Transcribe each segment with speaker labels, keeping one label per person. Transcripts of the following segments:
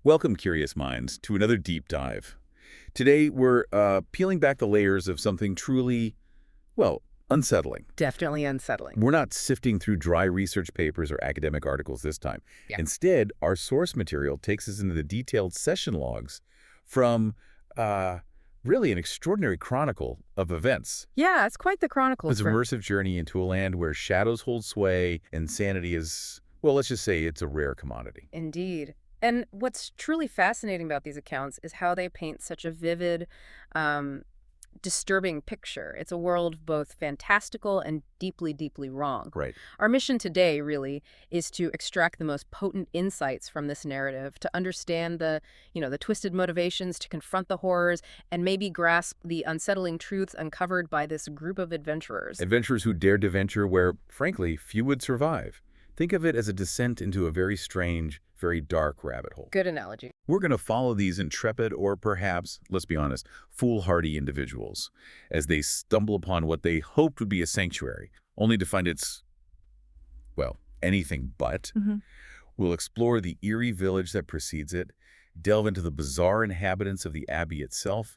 Speaker 1: Welcome, curious minds, to another deep dive. Today, we're peeling back the layers of something truly, well, unsettling.
Speaker 2: Definitely unsettling.
Speaker 1: We're not sifting through dry research papers or academic articles this time.
Speaker 2: Yeah.
Speaker 1: Instead, our source material takes us into the detailed session logs from really an extraordinary chronicle of events.
Speaker 2: Yeah, it's quite the chronicles.
Speaker 1: It's an immersive journey into a land where shadows hold sway and sanity is, well, let's just say it's a rare commodity.
Speaker 2: Indeed. And what's truly fascinating about these accounts is how they paint such a vivid, disturbing picture. It's a world both fantastical and deeply, deeply wrong.
Speaker 1: Right.
Speaker 2: Our mission today, really, is to extract the most potent insights from this narrative, to understand the twisted motivations, to confront the horrors, and maybe grasp the unsettling truths uncovered by this group of adventurers.
Speaker 1: Adventurers who dared to venture where, frankly, few would survive. Think of it as a descent into a very strange, very dark rabbit hole.
Speaker 2: Good analogy.
Speaker 1: We're going to follow these intrepid or perhaps, let's be honest, foolhardy individuals as they stumble upon what they hoped would be a sanctuary, only to find it's, well, anything but. We'll explore the eerie village that precedes it, delve into the bizarre inhabitants of the Abbey itself,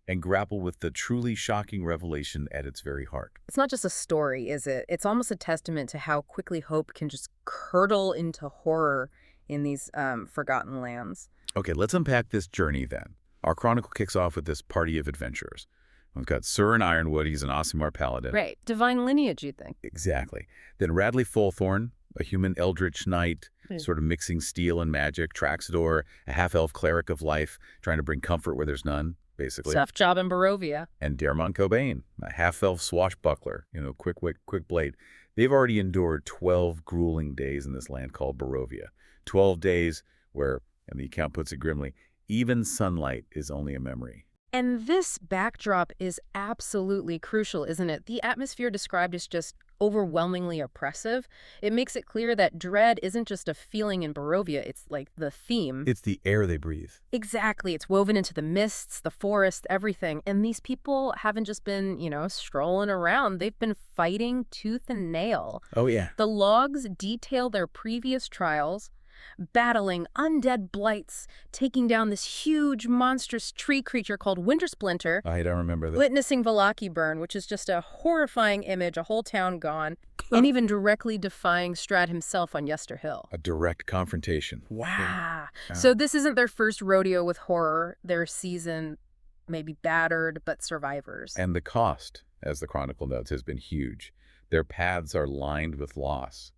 Speaker 1: and grapple with the truly shocking revelation at its very heart.
Speaker 2: It's not just a story, is it? It's almost a testament to how quickly hope can just curdle into horror in these forgotten lands.
Speaker 1: Okay, let's unpack this journey then. Our chronicle kicks off with this party of adventurers. We've got Sören Ironwood, he's an Aasimar paladin.
Speaker 2: Right, divine lineage, you think?
Speaker 1: Exactly. Then Radley Fullthorn, a human eldritch knight, sort of mixing steel and magic. Traxador, a half-elf cleric of life, trying to bring comfort where there's none, basically.
Speaker 2: Tough job in Barovia.
Speaker 1: And Dermont Cobain, a half-elf swashbuckler, quick wit, quick blade. They've already endured 12 grueling days in this land called Barovia. 12 days where, and the account puts it grimly, even sunlight is only a memory.
Speaker 2: And this backdrop is absolutely crucial, isn't it? The atmosphere described is just overwhelmingly oppressive. It makes it clear that dread isn't just a feeling in Barovia, it's like the theme.
Speaker 1: It's the air they breathe.
Speaker 2: Exactly. It's woven into the mists, the forest, everything. And these people haven't just been, strolling around. They've been fighting tooth and nail.
Speaker 1: Oh, yeah.
Speaker 2: The logs detail their previous trials, battling undead blights, taking down this huge, monstrous tree creature called Winter Splinter.
Speaker 1: I don't remember that.
Speaker 2: Witnessing Vallaki burn, which is just a horrifying image, a whole town gone, and even directly defying Strahd himself on Yester Hill.
Speaker 1: A direct confrontation.
Speaker 2: Wow. So this isn't their first rodeo with horror. They're seasoned, maybe battered, but survivors.
Speaker 1: And the cost, as the Chronicle notes, has been huge. Their paths are lined with loss.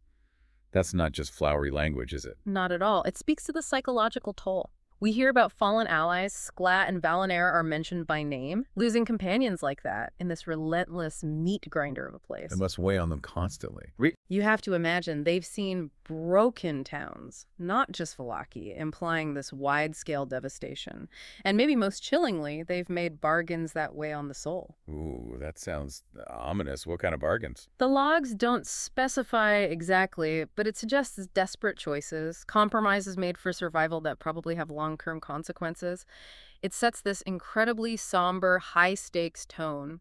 Speaker 1: That's not just flowery language, is it?
Speaker 2: Not at all. It speaks to the psychological toll. We hear about fallen allies. Sklat and Valanair are mentioned by name. Losing companions like that in this relentless meat grinder of a place.
Speaker 1: It must weigh on them constantly.
Speaker 2: You have to imagine they've seen broken towns, not just Vallaki, implying this wide-scale devastation. And maybe most chillingly, they've made bargains that weigh on the soul.
Speaker 1: Ooh, that sounds ominous. What kind of bargains?
Speaker 2: The logs don't specify exactly, but it suggests desperate choices, compromises made for survival that probably have long-term consequences. It sets this incredibly somber, high-stakes tone.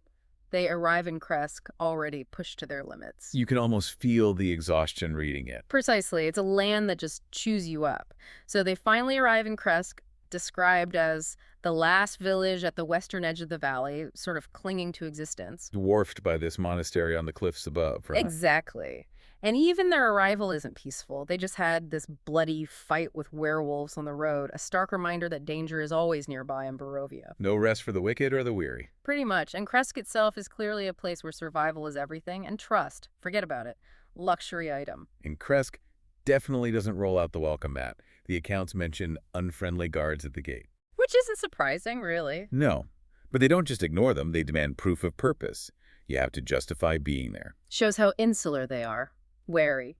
Speaker 2: They arrive in Kresk already pushed to their limits.
Speaker 1: You can almost feel the exhaustion reading it.
Speaker 2: Precisely. It's a land that just chews you up. So they finally arrive in Kresk, described as the last village at the western edge of the valley, sort of clinging to existence.
Speaker 1: Dwarfed by this monastery on the cliffs above, right?
Speaker 2: Exactly. And even their arrival isn't peaceful. They just had this bloody fight with werewolves on the road, a stark reminder that danger is always nearby in Barovia.
Speaker 1: No rest for the wicked or the weary.
Speaker 2: Pretty much. And Kresk itself is clearly a place where survival is everything, and trust, forget about it, luxury item.
Speaker 1: In Kresk, definitely doesn't roll out the welcome mat. The accounts mention unfriendly guards at the gate.
Speaker 2: Which isn't surprising, really.
Speaker 1: No, but they don't just ignore them, they demand proof of purpose. You have to justify being there.
Speaker 2: Shows how insular they are. Wary.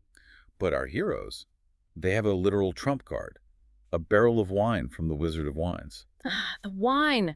Speaker 1: But our heroes, they have a literal trump card. A barrel of wine from the Wizard of Wines.
Speaker 2: The wine.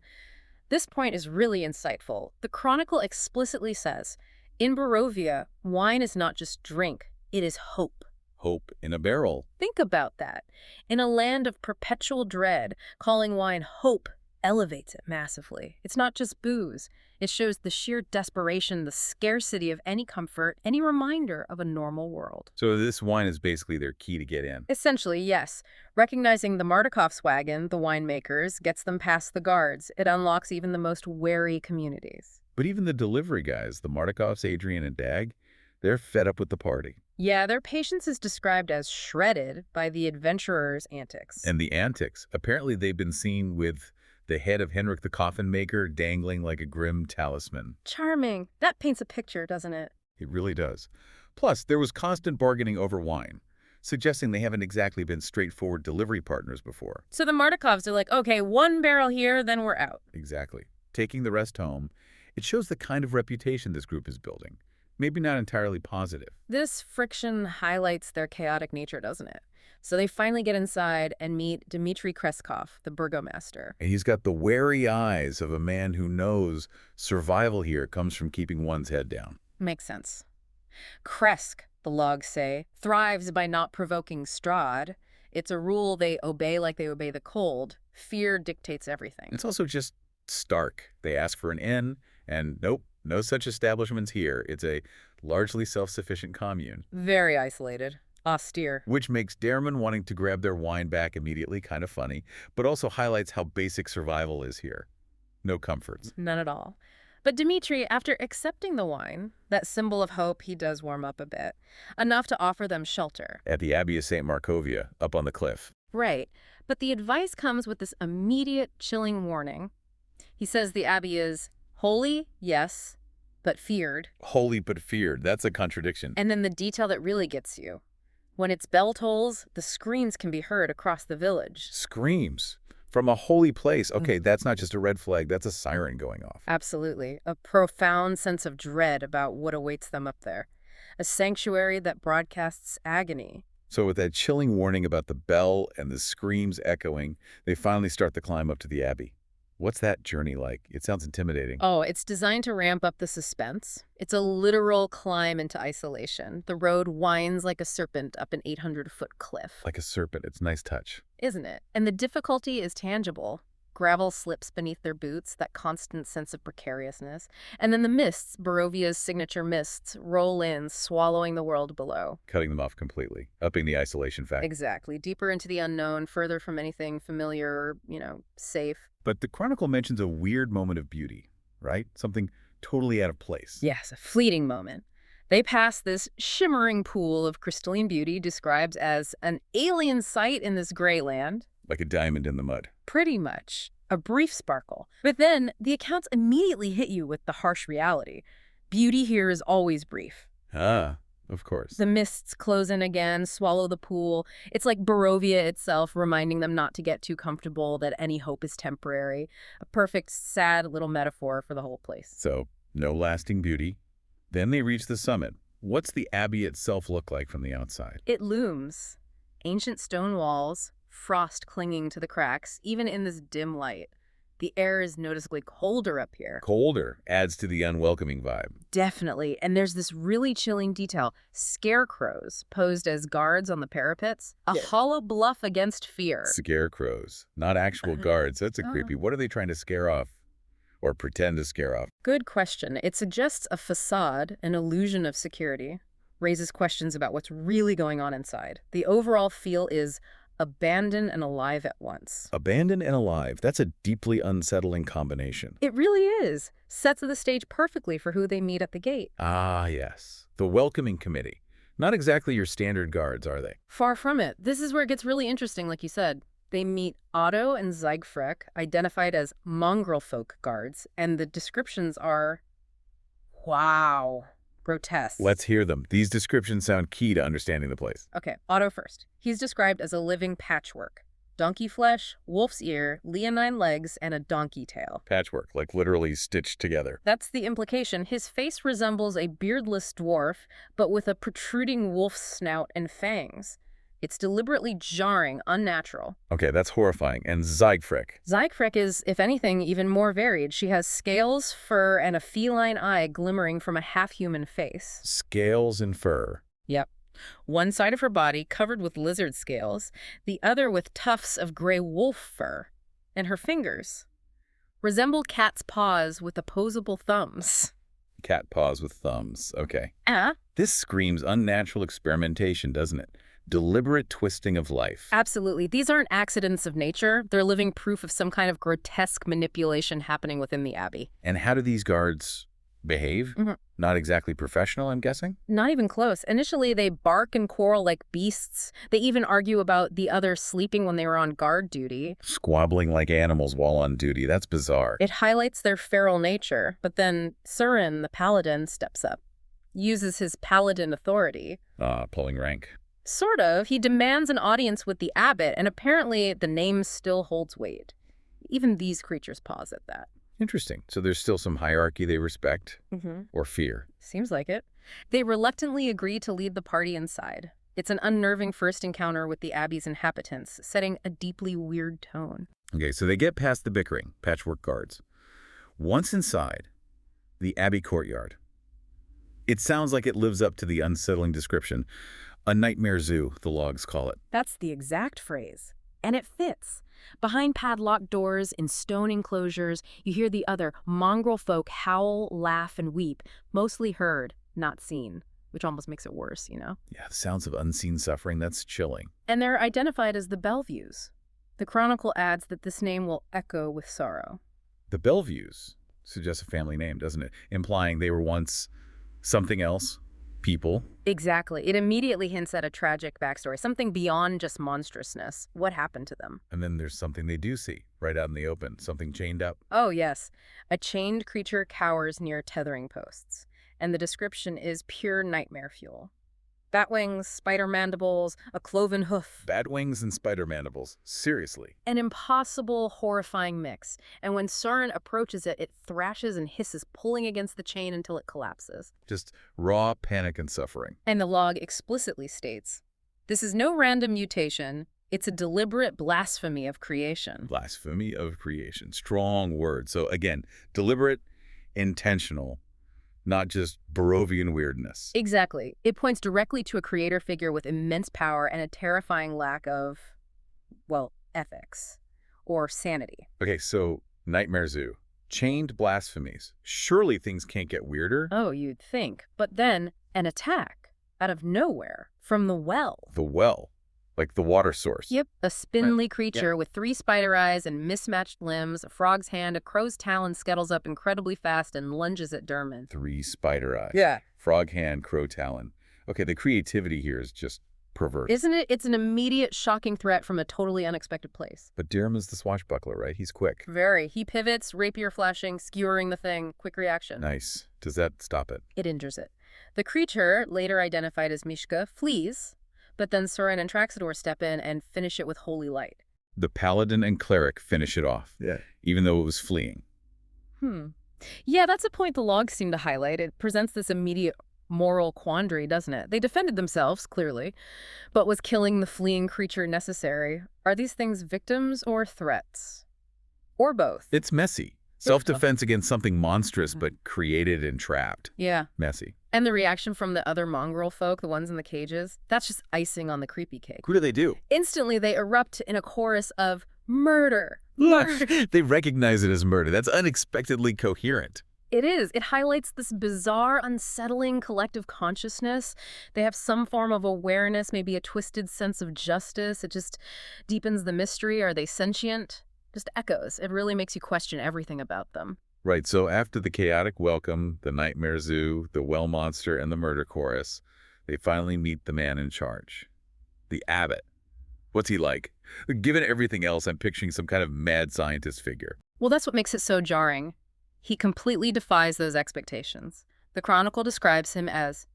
Speaker 2: This point is really insightful. The Chronicle explicitly says, in Barovia, wine is not just drink, it is hope.
Speaker 1: Hope in a barrel.
Speaker 2: Think about that. In a land of perpetual dread, calling wine hope elevates it massively. It's not just booze. It shows the sheer desperation, the scarcity of any comfort, any reminder of a normal world.
Speaker 1: So this wine is basically their key to get in.
Speaker 2: Essentially, yes. Recognizing the Martikovs wagon, the winemakers, gets them past the guards. It unlocks even the most wary communities.
Speaker 1: But even the delivery guys, the Martikovs, Adrian, and Dag, they're fed up with the party.
Speaker 2: Yeah, their patience is described as shredded by the adventurers' antics.
Speaker 1: And the antics. Apparently they've been seen with the head of Henrik the coffin maker dangling like a grim talisman.
Speaker 2: Charming. That paints a picture, doesn't it?
Speaker 1: It really does. Plus, there was constant bargaining over wine, suggesting they haven't exactly been straightforward delivery partners before.
Speaker 2: So the Martikovs are like, okay, 1 barrel here, then we're out.
Speaker 1: Exactly. Taking the rest home, it shows the kind of reputation this group is building. Maybe not entirely positive.
Speaker 2: This friction highlights their chaotic nature, doesn't it? So they finally get inside and meet Dmitri Krezkov, the Burgomaster.
Speaker 1: And he's got the wary eyes of a man who knows survival here comes from keeping one's head down.
Speaker 2: Makes sense. Kresk, the logs say, thrives by not provoking Strahd. It's a rule they obey like they obey the cold. Fear dictates everything.
Speaker 1: It's also just stark. They ask for an inn, and nope, no such establishments here. It's a largely self-sufficient commune.
Speaker 2: Very isolated. Austere.
Speaker 1: Which makes Dareman wanting to grab their wine back immediately kind of funny, but also highlights how basic survival is here. No comforts.
Speaker 2: None at all. But Dmitri, after accepting the wine, that symbol of hope, he does warm up a bit. Enough to offer them shelter.
Speaker 1: At the Abbey of Saint Markovia, up on the cliff.
Speaker 2: Right. But the advice comes with this immediate, chilling warning. He says the Abbey is holy, yes, but feared.
Speaker 1: Holy but feared. That's a contradiction.
Speaker 2: And then the detail that really gets you. When its bell tolls, the screams can be heard across the village.
Speaker 1: Screams. From a holy place. Okay, that's not just a red flag. That's a siren going off.
Speaker 2: Absolutely. A profound sense of dread about what awaits them up there. A sanctuary that broadcasts agony.
Speaker 1: So with that chilling warning about the bell and the screams echoing, they finally start the climb up to the Abbey. What's that journey like? It sounds intimidating.
Speaker 2: Oh, it's designed to ramp up the suspense. It's a literal climb into isolation. The road winds like a serpent up an 800-foot cliff.
Speaker 1: Like a serpent. It's a nice touch.
Speaker 2: Isn't it? And the difficulty is tangible. Gravel slips beneath their boots, that constant sense of precariousness. And then the mists, Barovia's signature mists, roll in, swallowing the world below.
Speaker 1: Cutting them off completely, upping the isolation factor.
Speaker 2: Exactly. Deeper into the unknown, further from anything familiar or, safe.
Speaker 1: But the Chronicle mentions a weird moment of beauty, right? Something totally out of place.
Speaker 2: Yes, a fleeting moment. They pass this shimmering pool of crystalline beauty described as an alien sight in this gray land.
Speaker 1: Like a diamond in the mud.
Speaker 2: Pretty much. A brief sparkle. But then the accounts immediately hit you with the harsh reality. Beauty here is always brief.
Speaker 1: Ah, of course.
Speaker 2: The mists close in again, swallow the pool. It's like Barovia itself reminding them not to get too comfortable, that any hope is temporary. A perfect, sad little metaphor for the whole place.
Speaker 1: So, no lasting beauty. Then they reach the summit. What's the Abbey itself look like from the outside?
Speaker 2: It looms. Ancient stone walls, frost clinging to the cracks, even in this dim light. The air is noticeably colder up here.
Speaker 1: Colder adds to the unwelcoming vibe.
Speaker 2: Definitely. And there's this really chilling detail. Scarecrows posed as guards on the parapets. A hollow bluff against fear.
Speaker 1: Scarecrows, not actual guards. That's a creepy. What are they trying to scare off? Or pretend to scare off?
Speaker 2: Good question. It suggests a facade, an illusion of security. Raises questions about what's really going on inside. The overall feel is abandoned and alive at once.
Speaker 1: Abandoned and alive. That's a deeply unsettling combination.
Speaker 2: It really is. Sets the stage perfectly for who they meet at the gate.
Speaker 1: Ah, yes. The welcoming committee. Not exactly your standard guards, are they?
Speaker 2: Far from it. This is where it gets really interesting, like you said. They meet Otto and Zygfrek, identified as mongrelfolk guards, and the descriptions are, wow, grotesque.
Speaker 1: Let's hear them. These descriptions sound key to understanding the place.
Speaker 2: Okay, Otto first. He's described as a living patchwork. Donkey flesh, wolf's ear, leonine legs, and a donkey tail.
Speaker 1: Patchwork, like literally stitched together.
Speaker 2: That's the implication. His face resembles a beardless dwarf, but with a protruding wolf's snout and fangs. It's deliberately jarring, unnatural.
Speaker 1: Okay, that's horrifying. And Zygfrek?
Speaker 2: Zygfrek is, if anything, even more varied. She has scales, fur, and a feline eye glimmering from a half-human face.
Speaker 1: Scales and fur.
Speaker 2: Yep. One side of her body covered with lizard scales, the other with tufts of gray wolf fur. And her fingers. resemble cat's paws with opposable thumbs.
Speaker 1: Cat paws with thumbs. Okay.
Speaker 2: Ah,
Speaker 1: This screams unnatural experimentation, doesn't it? Deliberate twisting of life.
Speaker 2: absolutely. These aren't accidents of nature. They're living proof of some kind of grotesque manipulation happening within the Abbey.
Speaker 1: And how do these guards behave? Not exactly professional, I'm guessing?
Speaker 2: Not even close. Initially, they bark and quarrel like beasts. They even argue about the others sleeping when they were on guard duty.
Speaker 1: Squabbling like animals while on duty. That's bizarre.
Speaker 2: It highlights their feral nature. But then Sören, the paladin, steps up, uses his paladin authority.
Speaker 1: Pulling rank.
Speaker 2: Sort of. He demands an audience with the abbot, and apparently the name still holds weight. Even these creatures pause at that.
Speaker 1: Interesting. So there's still some hierarchy they respect or fear.
Speaker 2: Seems like it. They reluctantly agree to lead the party inside. It's an unnerving first encounter with the Abbey's inhabitants, setting a deeply weird tone.
Speaker 1: Okay, so they get past the bickering, patchwork guards. Once inside, the Abbey courtyard. It sounds like it lives up to the unsettling description. A nightmare zoo, the logs call it.
Speaker 2: That's the exact phrase. And it fits. Behind padlocked doors, in stone enclosures, you hear the other mongrelfolk howl, laugh, and weep, mostly heard, not seen, which almost makes it worse, you know?
Speaker 1: Yeah, the sounds of unseen suffering, that's chilling.
Speaker 2: And they're identified as the Belviews. The chronicle adds that this name will echo with sorrow.
Speaker 1: The Belviews suggests a family name, doesn't it? Implying they were once something else, people.
Speaker 2: Exactly. It immediately hints at a tragic backstory, something beyond just monstrousness. What happened to them?
Speaker 1: And then there's something they do see, right out in the open, something chained up.
Speaker 2: Oh, yes. A chained creature cowers near tethering posts, and the description is pure nightmare fuel. Bat wings, spider mandibles, a cloven hoof.
Speaker 1: Bat wings and spider mandibles. Seriously.
Speaker 2: An impossible, horrifying mix. And when Sören approaches it, it thrashes and hisses, pulling against the chain until it collapses.
Speaker 1: Just raw panic and suffering.
Speaker 2: And the log explicitly states, this is no random mutation. It's a deliberate blasphemy of creation.
Speaker 1: Blasphemy of creation. Strong word. So again, deliberate, intentional, not just Barovian weirdness.
Speaker 2: Exactly. It points directly to a creator figure with immense power and a terrifying lack of, well, ethics or sanity.
Speaker 1: Okay, so Nightmare Zoo. Chained blasphemies. Surely things can't get weirder.
Speaker 2: Oh, you'd think. But then an attack out of nowhere from the well.
Speaker 1: The well. Like the water source.
Speaker 2: Yep, a spindly creature with 3 spider eyes and mismatched limbs, a frog's hand, a crow's talon scuttles up incredibly fast and lunges at Dermot.
Speaker 1: 3 spider eyes.
Speaker 2: Yeah.
Speaker 1: Frog hand, crow talon. Okay, the creativity here is just perverse.
Speaker 2: Isn't it? It's an immediate, shocking threat from a totally unexpected place.
Speaker 1: But Dermot's the swashbuckler, right? He's quick.
Speaker 2: Very. He pivots, rapier flashing, skewering the thing, quick reaction.
Speaker 1: Nice. Does that stop it?
Speaker 2: It injures it. The creature, later identified as Mishka, flees, but then Sören and Traxador step in and finish it with holy light.
Speaker 1: The paladin and cleric finish it off. Yeah. Even though it was fleeing.
Speaker 2: Yeah, that's a point the logs seem to highlight. It presents this immediate moral quandary, doesn't it? They defended themselves, clearly, but was killing the fleeing creature necessary? Are these things victims or threats? Or both?
Speaker 1: It's messy. Self-defense against something monstrous, but created and trapped.
Speaker 2: Yeah.
Speaker 1: Messy.
Speaker 2: And the reaction from the other mongrel folk, the ones in the cages, that's just icing on the creepy cake.
Speaker 1: Who do they do?
Speaker 2: Instantly, they erupt in a chorus of murder. Murder.
Speaker 1: They recognize it as murder. That's unexpectedly coherent.
Speaker 2: It is. It highlights this bizarre, unsettling collective consciousness. They have some form of awareness, maybe a twisted sense of justice. It just deepens the mystery. Are they sentient? Just echoes. It really makes you question everything about them.
Speaker 1: Right, so after the chaotic welcome, the nightmare zoo, the well monster, and the murder chorus, they finally meet the man in charge. The Abbot. What's he like? Given everything else, I'm picturing some kind of mad scientist figure.
Speaker 2: Well, that's what makes it so jarring. He completely defies those expectations. The Chronicle describes him as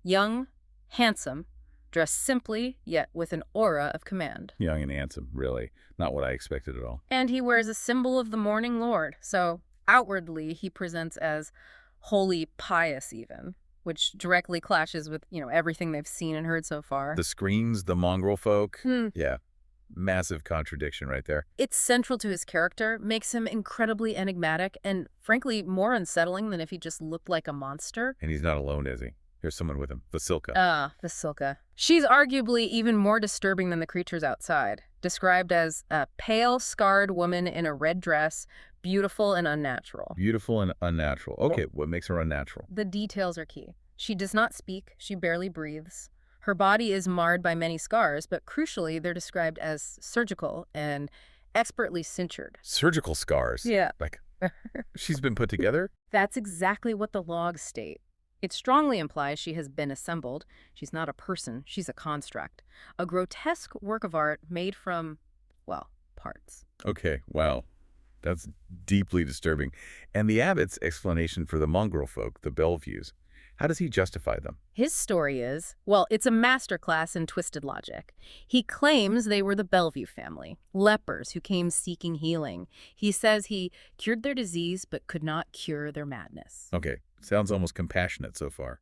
Speaker 2: young, handsome, dressed simply, yet with an aura of command.
Speaker 1: Young and handsome, really. Not what I expected at all.
Speaker 2: And he wears a symbol of the Morning Lord, so outwardly he presents as wholly pious even, which directly clashes with, everything they've seen and heard so far.
Speaker 1: The screens, the mongrel folk. Yeah. Massive contradiction right there.
Speaker 2: It's central to his character, makes him incredibly enigmatic, and frankly, more unsettling than if he just looked like a monster.
Speaker 1: And he's not alone, is he? There's someone with him. Vasilka.
Speaker 2: Vasilka. She's arguably even more disturbing than the creatures outside, described as a pale, scarred woman in a red dress, beautiful and unnatural.
Speaker 1: Beautiful and unnatural. Okay, what makes her unnatural?
Speaker 2: The details are key. She does not speak, she barely breathes. Her body is marred by many scars, but crucially, they're described as surgical and expertly cinctured.
Speaker 1: Surgical scars?
Speaker 2: Yeah.
Speaker 1: Like, she's been put together?
Speaker 2: That's exactly what the logs state. It strongly implies she has been assembled. She's not a person, she's a construct. A grotesque work of art made from, well, parts.
Speaker 1: Okay, wow. That's deeply disturbing. And the abbot's explanation for the mongrelfolk, the Belviews, how does he justify them?
Speaker 2: His story is, well, it's a masterclass in twisted logic. He claims they were the Belview family, lepers who came seeking healing. He says he cured their disease but could not cure their madness.
Speaker 1: Okay, sounds almost compassionate so far.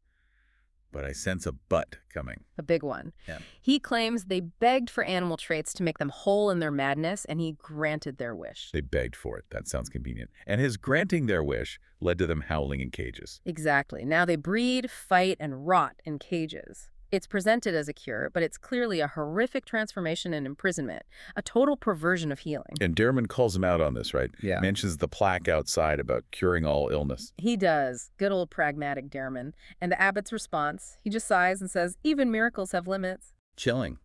Speaker 1: But I sense a but coming.
Speaker 2: A big one.
Speaker 1: Yeah.
Speaker 2: He claims they begged for animal traits to make them whole in their madness, and he granted their wish.
Speaker 1: They begged for it. That sounds convenient. And his granting their wish led to them howling in cages.
Speaker 2: Exactly. Now they breed, fight, and rot in cages. It's presented as a cure, but it's clearly a horrific transformation and imprisonment, a total perversion of healing.
Speaker 1: And Derman calls him out on this, right?
Speaker 2: Yeah.
Speaker 1: Mentions the plaque outside about curing all illness.
Speaker 2: He does. Good old pragmatic Derman. And the abbot's response, he just sighs and says, even miracles have limits.
Speaker 1: Chilling.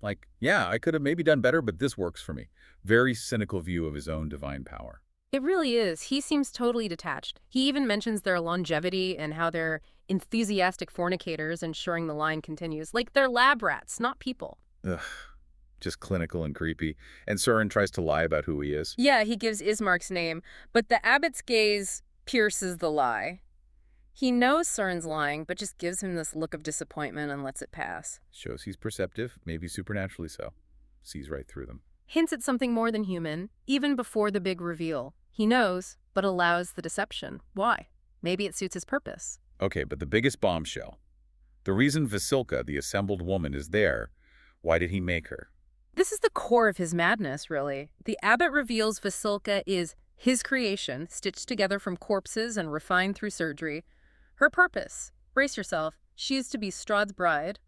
Speaker 1: Like, yeah, I could have maybe done better, but this works for me. Very cynical view of his own divine power.
Speaker 2: It really is. He seems totally detached. He even mentions their longevity and how they're enthusiastic fornicators, ensuring the line continues. Like they're lab rats, not people.
Speaker 1: Ugh. Just clinical and creepy. And Sören tries to lie about who he is.
Speaker 2: Yeah, he gives Ismark's name, but the abbot's gaze pierces the lie. He knows Sören's lying, but just gives him this look of disappointment and lets it pass.
Speaker 1: Shows he's perceptive, maybe supernaturally so. Sees right through them.
Speaker 2: Hints at something more than human, even before the big reveal. He knows, but allows the deception. Why? Maybe it suits his purpose.
Speaker 1: Okay, but the biggest bombshell. The reason Vasilka, the assembled woman, is there, why did he make her?
Speaker 2: This is the core of his madness, really. The abbot reveals Vasilka is his creation, stitched together from corpses and refined through surgery. Her purpose, brace yourself, she is to be Strahd's bride.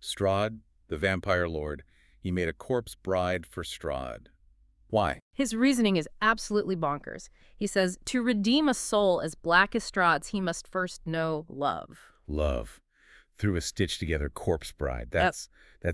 Speaker 1: Strahd, the vampire lord, he made a corpse bride for Strahd. Why?
Speaker 2: His reasoning is absolutely bonkers. He says, to redeem a soul as black as Strahd's, he must first know love.
Speaker 1: Love. Through a stitched-together corpse bride. That's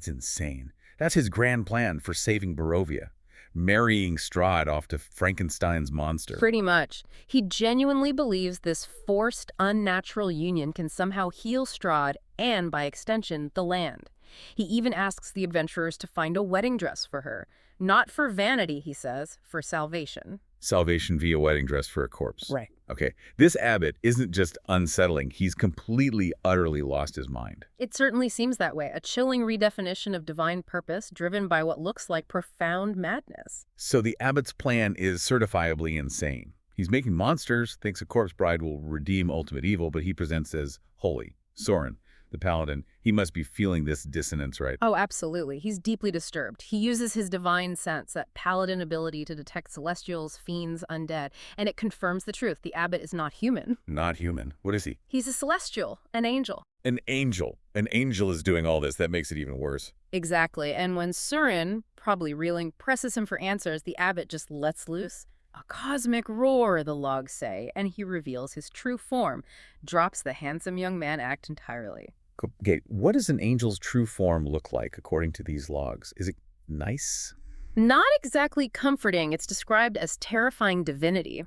Speaker 1: insane. That's his grand plan for saving Barovia. Marrying Strahd off to Frankenstein's monster.
Speaker 2: Pretty much. He genuinely believes this forced, unnatural union can somehow heal Strahd and, by extension, the land. He even asks the adventurers to find a wedding dress for her. Not for vanity, he says, for salvation.
Speaker 1: Salvation via wedding dress for a corpse.
Speaker 2: Right.
Speaker 1: Okay, this abbot isn't just unsettling. He's completely, utterly lost his mind.
Speaker 2: It certainly seems that way. A chilling redefinition of divine purpose driven by what looks like profound madness.
Speaker 1: So the abbot's plan is certifiably insane. He's making monsters, thinks a corpse bride will redeem ultimate evil, but he presents as holy. Sören, the paladin, he must be feeling this dissonance, right?
Speaker 2: Oh, absolutely. He's deeply disturbed. He uses his divine sense, that paladin ability to detect celestials, fiends, undead, and it confirms the truth. The abbot is not human.
Speaker 1: Not human. What is he?
Speaker 2: He's a celestial, an angel.
Speaker 1: An angel. An angel is doing all this. That makes it even worse.
Speaker 2: Exactly. And when Sören, probably reeling, presses him for answers, the abbot just lets loose. A cosmic roar, the logs say, and he reveals his true form, drops the handsome young man act entirely.
Speaker 1: Okay, what does an angel's true form look like according to these logs? Is it nice?
Speaker 2: Not exactly comforting. It's described as terrifying divinity.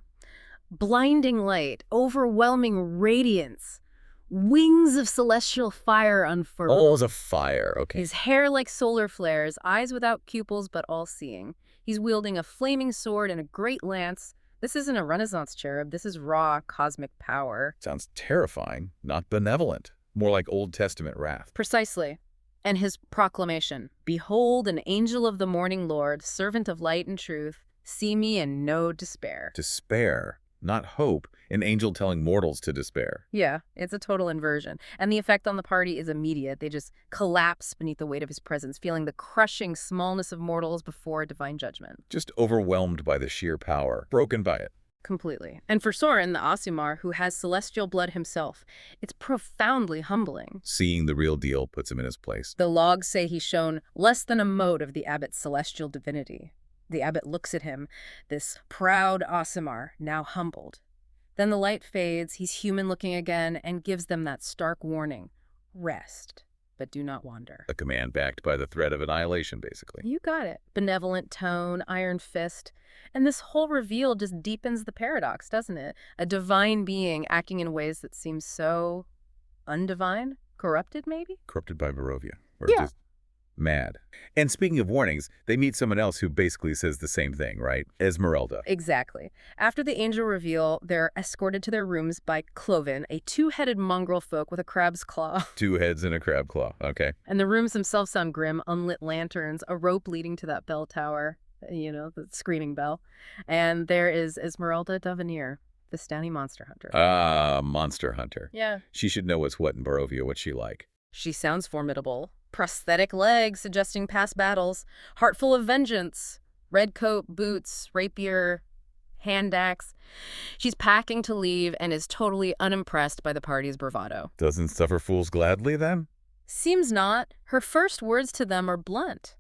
Speaker 2: Blinding light, overwhelming radiance, wings of celestial fire unfurled.
Speaker 1: Balls of fire, okay.
Speaker 2: His hair like solar flares, eyes without pupils but all-seeing. He's wielding a flaming sword and a great lance. This isn't a Renaissance cherub. This is raw cosmic power.
Speaker 1: Sounds terrifying, not benevolent. More like Old Testament wrath.
Speaker 2: Precisely. And his proclamation, behold, an angel of the morning Lord, servant of light and truth, see me and know despair.
Speaker 1: Despair, not hope. An angel telling mortals to despair.
Speaker 2: Yeah, it's a total inversion. And the effect on the party is immediate. They just collapse beneath the weight of his presence, feeling the crushing smallness of mortals before divine judgment.
Speaker 1: Just overwhelmed by the sheer power, broken by it.
Speaker 2: Completely. And for Sören, the Aasimar, who has celestial blood himself, it's profoundly humbling.
Speaker 1: Seeing the real deal puts him in his place.
Speaker 2: The logs say he's shown less than a mote of the abbot's celestial divinity. The abbot looks at him, this proud Aasimar, now humbled. Then the light fades, he's human-looking again, and gives them that stark warning. Rest, but do not wander.
Speaker 1: A command backed by the threat of annihilation, basically.
Speaker 2: You got it. Benevolent tone, iron fist. And this whole reveal just deepens the paradox, doesn't it? A divine being acting in ways that seem so undivine? Corrupted, maybe?
Speaker 1: Corrupted by Barovia. Or
Speaker 2: Yeah.
Speaker 1: just mad. And speaking of warnings, they meet someone else who basically says the same thing, right? Esmeralda.
Speaker 2: Exactly. After the angel reveal, they're escorted to their rooms by Cloven, a two-headed mongrel folk with a crab's claw.
Speaker 1: 2 heads and a crab claw. Okay.
Speaker 2: And the rooms themselves sound grim, unlit lanterns, a rope leading to that bell tower, the screaming bell. And there is Esmeralda Davenir, the Stani monster hunter.
Speaker 1: Monster hunter.
Speaker 2: Yeah.
Speaker 1: She should know what's what in Barovia. What's she like?
Speaker 2: She sounds formidable. Prosthetic legs suggesting past battles. Heart full of vengeance. Red coat, boots, rapier, hand axe. She's packing to leave and is totally unimpressed by the party's bravado.
Speaker 1: Doesn't suffer fools gladly, then?
Speaker 2: Seems not. Her first words to them are blunt.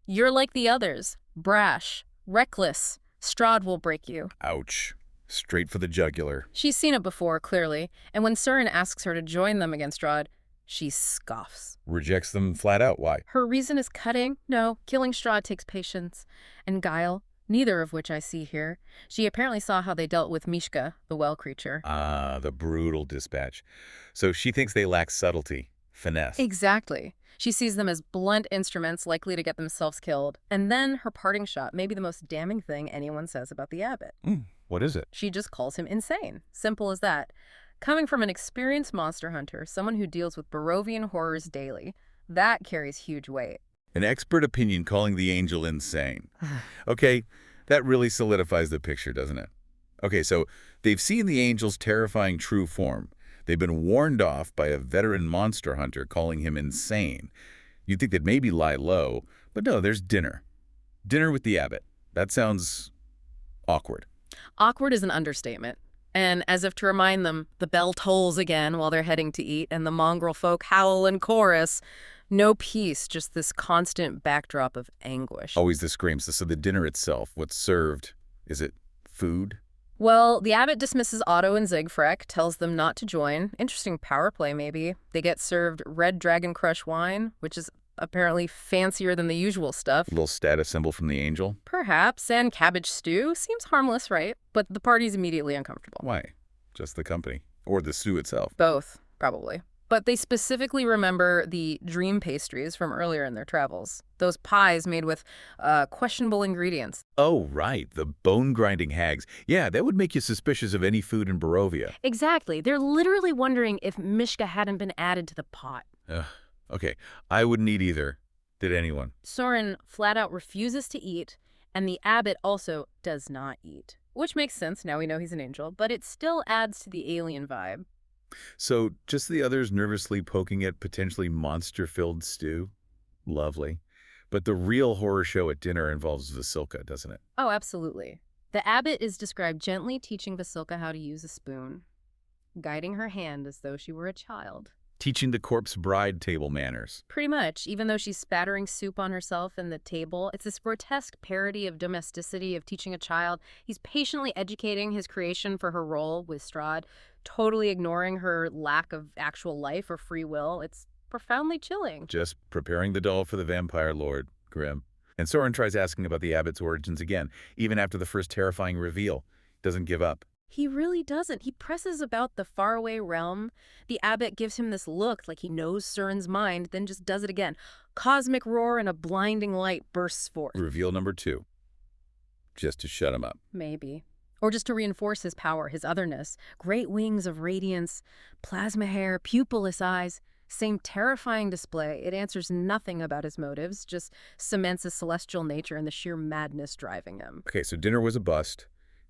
Speaker 2: You're like the others. Brash. Reckless. Strahd will break you.
Speaker 1: Ouch. Straight for the jugular.
Speaker 2: She's seen it before, clearly. And when Sören asks her to join them against Strahd, she scoffs.
Speaker 1: Rejects them flat out. Why?
Speaker 2: Her reason is cutting. No, killing Strahd takes patience. And guile, neither of which I see here. She apparently saw how they dealt with Mishka, the well creature.
Speaker 1: The brutal dispatch. So she thinks they lack subtlety, finesse.
Speaker 2: Exactly. She sees them as blunt instruments likely to get themselves killed. And then her parting shot may be the most damning thing anyone says about the abbot.
Speaker 1: What is it?
Speaker 2: She just calls him insane. Simple as that. Coming from an experienced monster hunter, someone who deals with Barovian horrors daily, that carries huge weight.
Speaker 1: An expert opinion calling the angel insane. Okay, that really solidifies the picture, doesn't it? Okay, so they've seen the angel's terrifying true form. They've been warned off by a veteran monster hunter calling him insane. You'd think they'd maybe lie low, but no, there's dinner. Dinner with the abbot. That sounds awkward.
Speaker 2: Awkward is an understatement. And as if to remind them, the bell tolls again while they're heading to eat, and the mongrel folk howl in chorus. No peace, just this constant backdrop of anguish.
Speaker 1: Always the screams. So the dinner itself, what's served, is it food?
Speaker 2: Well, the abbot dismisses Otto and Zygfrek, tells them not to join. Interesting power play, maybe. They get served red dragon crush wine, which is apparently fancier than the usual stuff.
Speaker 1: A little status symbol from the angel?
Speaker 2: Perhaps. And cabbage stew. Seems harmless, right? But the party's immediately uncomfortable.
Speaker 1: Why? Just the company. Or the stew itself.
Speaker 2: Both, probably. But they specifically remember the dream pastries from earlier in their travels. Those pies made with questionable ingredients.
Speaker 1: Oh, right. The bone-grinding hags. Yeah, that would make you suspicious of any food in Barovia.
Speaker 2: Exactly. They're literally wondering if Mishka hadn't been added to the pot.
Speaker 1: Okay, I wouldn't eat either. Did anyone?
Speaker 2: Sören flat out refuses to eat, and the abbot also does not eat. Which makes sense, now we know he's an angel, but it still adds to the alien vibe.
Speaker 1: So, just the others nervously poking at potentially monster-filled stew? Lovely. But the real horror show at dinner involves Vasilka, doesn't it?
Speaker 2: Oh, absolutely. The abbot is described gently teaching Vasilka how to use a spoon, guiding her hand as though she were a child.
Speaker 1: Teaching the corpse bride table manners.
Speaker 2: Pretty much, even though she's spattering soup on herself and the table. It's this grotesque parody of domesticity, of teaching a child. He's patiently educating his creation for her role with Strahd, totally ignoring her lack of actual life or free will. It's profoundly chilling.
Speaker 1: Just preparing the doll for the vampire lord. Grim. And Sören tries asking about the abbot's origins again, even after the first terrifying reveal. Doesn't give up.
Speaker 2: He really doesn't. He presses about the faraway realm. The abbot gives him this look like he knows Sören's mind, then just does it again. Cosmic roar and a blinding light bursts forth.
Speaker 1: Reveal number 2. Just to shut him up.
Speaker 2: Maybe. Or just to reinforce his power, his otherness. Great wings of radiance, plasma hair, pupilless eyes. Same terrifying display. It answers nothing about his motives, just cements his celestial nature and the sheer madness driving him.
Speaker 1: Okay, so dinner was a bust.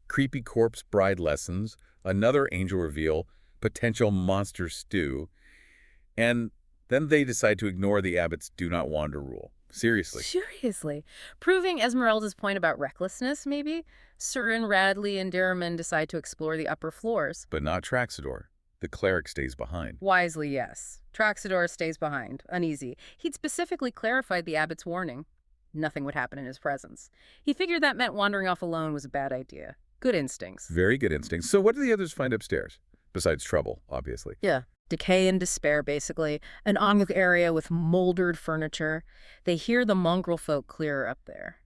Speaker 1: Creepy corpse bride lessons, another angel reveal, potential monster stew, and then they decide to ignore the abbot's do not wander rule. Seriously.
Speaker 2: Seriously. Proving Esmeralda's point about recklessness, maybe? Sören, Radley, and Derriman decide to explore the upper floors.
Speaker 1: But not Traxador. The cleric stays behind.
Speaker 2: Wisely, yes. Traxador stays behind, uneasy. He'd specifically clarified the abbot's warning. Nothing would happen in his presence. He figured that meant wandering off alone was a bad idea. Good instincts.
Speaker 1: Very good instincts. So what do the others find upstairs? Besides trouble, obviously.
Speaker 2: Yeah. Decay and despair, basically. An onlook area with moldered furniture. They hear the mongrelfolk clearer up there.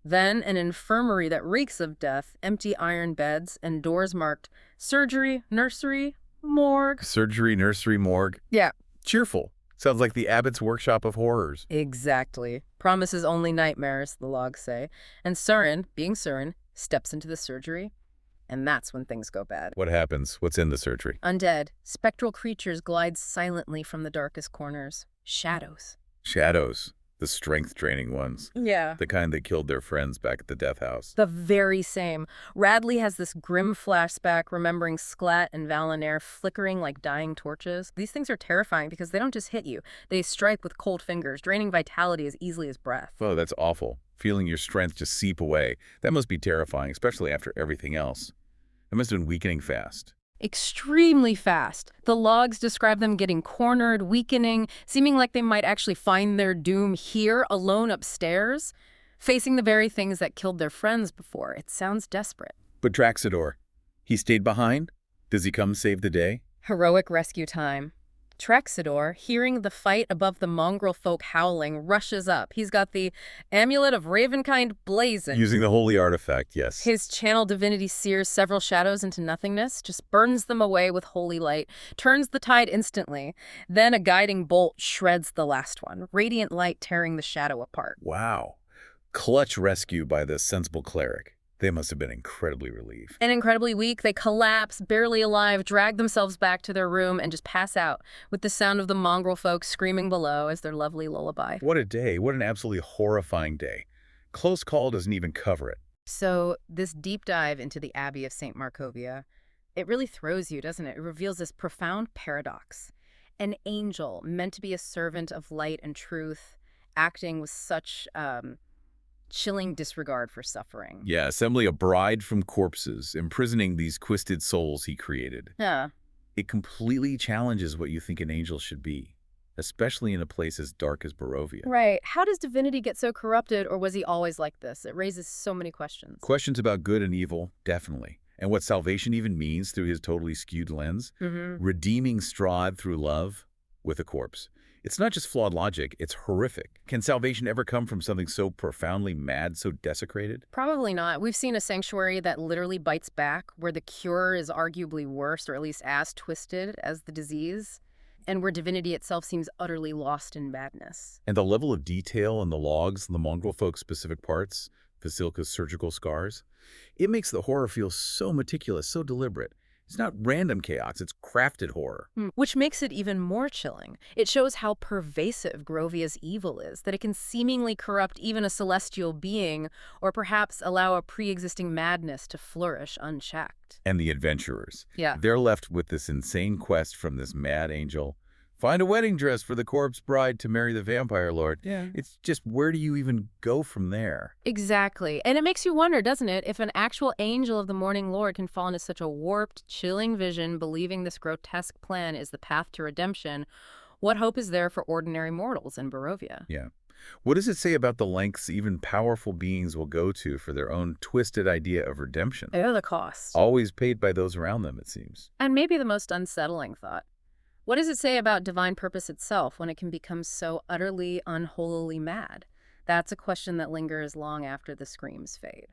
Speaker 2: Then an infirmary that reeks of death, empty iron beds, and doors marked surgery, nursery, morgue.
Speaker 1: Surgery, nursery, morgue.
Speaker 2: Yeah.
Speaker 1: Cheerful. Sounds like the Abbot's workshop of horrors.
Speaker 2: Exactly. Promises only nightmares, the logs say. And Sören, being Sören, steps into the surgery. And that's when things go bad.
Speaker 1: What happens? What's in the surgery?
Speaker 2: Undead, spectral creatures glide silently from the darkest corners. Shadows.
Speaker 1: Shadows. The strength-draining ones.
Speaker 2: Yeah.
Speaker 1: The kind that killed their friends back at the death house.
Speaker 2: The very same. Radley has this grim flashback remembering Sklat and Valinair flickering like dying torches. These things are terrifying because they don't just hit you. They strike with cold fingers, draining vitality as easily as breath.
Speaker 1: Oh, that's awful. Feeling your strength just seep away. That must be terrifying, especially after everything else. It must have been weakening fast.
Speaker 2: Extremely fast. The logs describe them getting cornered, weakening, seeming like they might actually find their doom here, alone upstairs, facing the very things that killed their friends before. It sounds desperate.
Speaker 1: But Traxador, he stayed behind? Does he come save the day?
Speaker 2: Heroic rescue time. Traxador, hearing the fight above the mongrelfolk howling, rushes up. He's got the amulet of Ravenkind blazing.
Speaker 1: Using the holy artifact, yes.
Speaker 2: His channel divinity sears several shadows into nothingness, just burns them away with holy light, turns the tide instantly. Then a guiding bolt shreds the last one, radiant light tearing the shadow apart.
Speaker 1: Wow. Clutch rescue by the sensible cleric. They must have been incredibly relieved.
Speaker 2: And incredibly weak, they collapse, barely alive, drag themselves back to their room, and just pass out, with the sound of the mongrelfolk screaming below as their lovely lullaby.
Speaker 1: What a day. What an absolutely horrifying day. Close call doesn't even cover it.
Speaker 2: So this deep dive into the Abbey of Saint Markovia, it really throws you, doesn't it? It reveals this profound paradox. An angel meant to be a servant of light and truth, acting with such chilling disregard for suffering.
Speaker 1: Yeah, assembling a bride from corpses, imprisoning these twisted souls he created.
Speaker 2: Yeah.
Speaker 1: It completely challenges what you think an angel should be, especially in a place as dark as Barovia.
Speaker 2: Right. How does divinity get so corrupted, or was he always like this? It raises so many questions.
Speaker 1: Questions about good and evil, definitely. And what salvation even means through his totally skewed lens. Redeeming Strahd through love with a corpse. It's not just flawed logic, it's horrific. Can salvation ever come from something so profoundly mad, so desecrated?
Speaker 2: Probably not. We've seen a sanctuary that literally bites back, where the cure is arguably worse, or at least as twisted as the disease, and where divinity itself seems utterly lost in madness.
Speaker 1: And the level of detail in the logs, the mongrelfolk's specific parts, Vasilka's surgical scars, it makes the horror feel so meticulous, so deliberate. It's not random chaos, it's crafted horror.
Speaker 2: Which makes it even more chilling. It shows how pervasive Grovia's evil is, that it can seemingly corrupt even a celestial being, or perhaps allow a pre-existing madness to flourish unchecked.
Speaker 1: And the adventurers.
Speaker 2: Yeah.
Speaker 1: They're left with this insane quest from this mad angel. Find a wedding dress for the corpse bride to marry the vampire lord. Yeah. It's just, where do you even go from there?
Speaker 2: Exactly. And it makes you wonder, doesn't it, if an actual angel of the morning lord can fall into such a warped, chilling vision, believing this grotesque plan is the path to redemption, what hope is there for ordinary mortals in Barovia?
Speaker 1: Yeah. What does it say about the lengths even powerful beings will go to for their own twisted idea of redemption?
Speaker 2: Oh, the cost.
Speaker 1: Always paid by those around them, it seems.
Speaker 2: And maybe the most unsettling thought. What does it say about divine purpose itself when it can become so utterly, unholily mad? That's a question that lingers long after the screams fade.